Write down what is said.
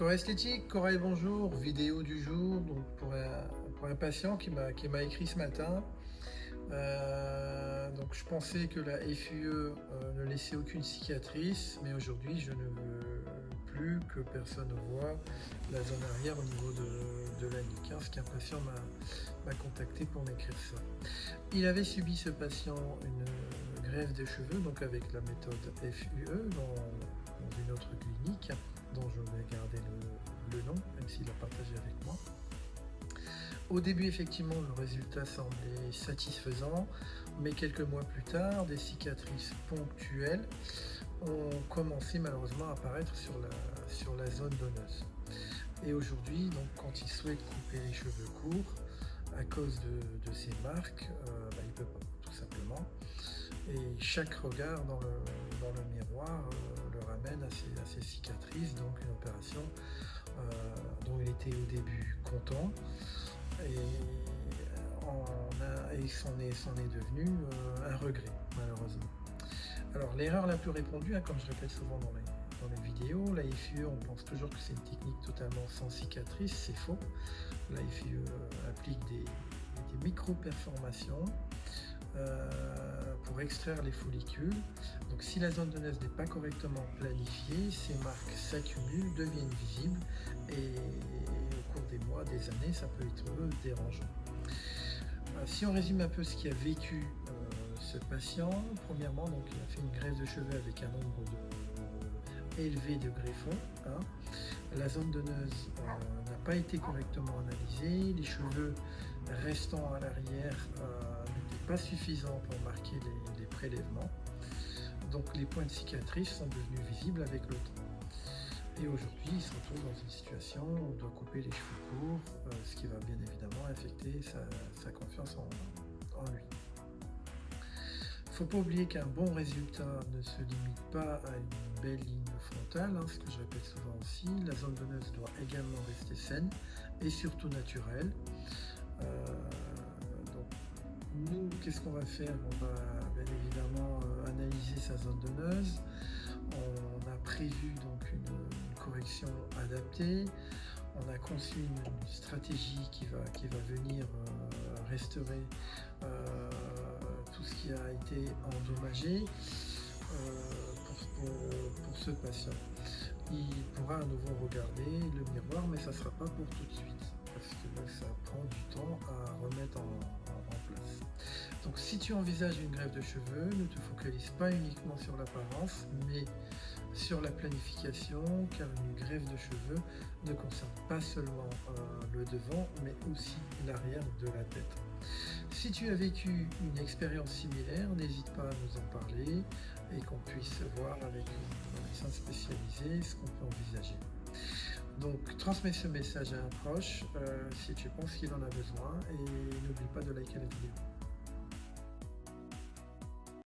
Corps esthétique, Corail bonjour, vidéo du jour donc pour un patient qui m'a écrit ce matin. Donc je pensais que la FUE ne laissait aucune cicatrice, mais aujourd'hui je ne veux plus que personne ne voit la zone arrière au niveau de la nuque, ce qu'un patient m'a contacté pour m'écrire ça. Il avait subi, ce patient, une greffe des cheveux, donc avec la méthode FUE dans une autre clinique dont je vais garder le nom, même s'il l'a partagé avec moi. Au début, effectivement, le résultat semblait satisfaisant, mais quelques mois plus tard, des cicatrices ponctuelles ont commencé malheureusement à apparaître sur la zone donneuse. Et aujourd'hui, donc, quand il souhaite couper les cheveux courts, à cause de ces marques, il ne peut pas, tout simplement. Et chaque regard dans le miroir le ramène à ces cicatrices, donc une opération dont il était au début content, et c'en est devenu un regret, malheureusement. Alors l'erreur la plus répandue, comme je répète souvent dans les vidéos, la FUE, on pense toujours que c'est une technique totalement sans cicatrice, c'est faux. La FUE applique des micro-performations pour extraire les follicules. Donc si la zone donneuse n'est pas correctement planifiée, ces marques s'accumulent, deviennent visibles, et au cours des mois, des années, ça peut être dérangeant. Si on résume un peu ce qu'a vécu ce patient, premièrement, donc, il a fait une greffe de cheveux avec un nombre élevé de greffons. La zone donneuse n'a pas été correctement analysée, les cheveux restant à l'arrière n'étaient pas suffisants pour marquer les prélèvements. Donc les points de cicatrice sont devenus visibles avec le temps. Et aujourd'hui, il se retrouve dans une situation où il doit couper les cheveux courts, ce qui va bien évidemment affecter sa confiance en lui. Il ne faut pas oublier qu'un bon résultat ne se limite pas à une belle ligne frontale, ce que je répète souvent aussi. La zone donneuse doit également rester saine et surtout naturelle. Donc, nous, qu'est-ce qu'on va faire? On va bien évidemment analyser sa zone donneuse. On a prévu donc une correction adaptée. On a conçu une stratégie qui va venir restaurer tout ce qui a été endommagé pour ce patient. Il pourra à nouveau regarder le miroir, mais ça ne sera pas pour tout de suite, parce que ça prend du temps à remettre en place. Donc si tu envisages une greffe de cheveux, ne te focalise pas uniquement sur l'apparence, mais sur la planification, car une greffe de cheveux ne concerne pas seulement le devant, mais aussi l'arrière de la tête. Si tu as vécu une expérience similaire, n'hésite pas à nous en parler et qu'on puisse voir avec un médecin spécialisé ce qu'on peut envisager. Donc transmets ce message à un proche si tu penses qu'il en a besoin, et n'oublie pas de liker la vidéo.